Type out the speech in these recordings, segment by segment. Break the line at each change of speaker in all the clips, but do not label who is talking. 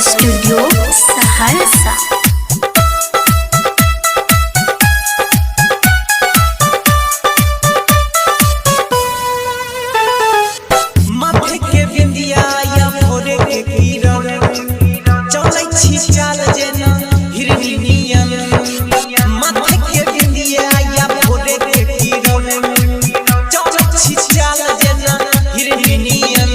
Studio Saharsa.
माथे के बिंदिया या भोरे के किरण चलै छी चाल जेना हिरनियन। माथे के बिंदिया या भोरे के किरण चलै छी चाल जेना हिरनियन।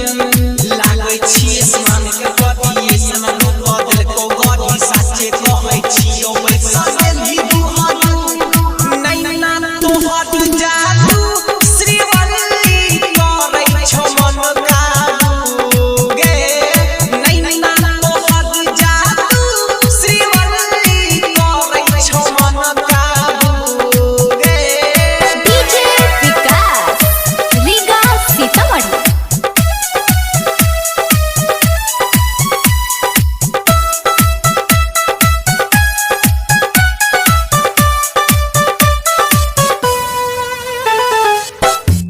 लागै छी आसमान के परी सन बदल को गड़ी साचे कहै छी ओ पैसा गेली दुहारू नैना तोहर जादू श्रीवल्ली करै छौ मन काबू गे। नैना तोहर जादू श्रीवल्ली करै छौ मन काबू गे।
डीजे विकास रीगा सीतामढ़ी।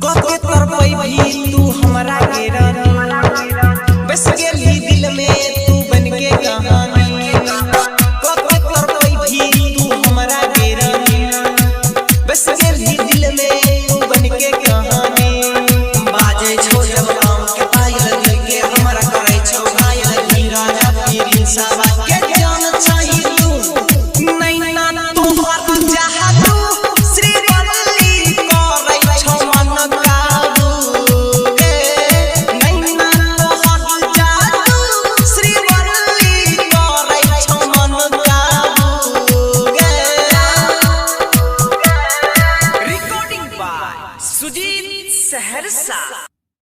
कके तरपै भी तू हमरा के रन बस गेली दिल में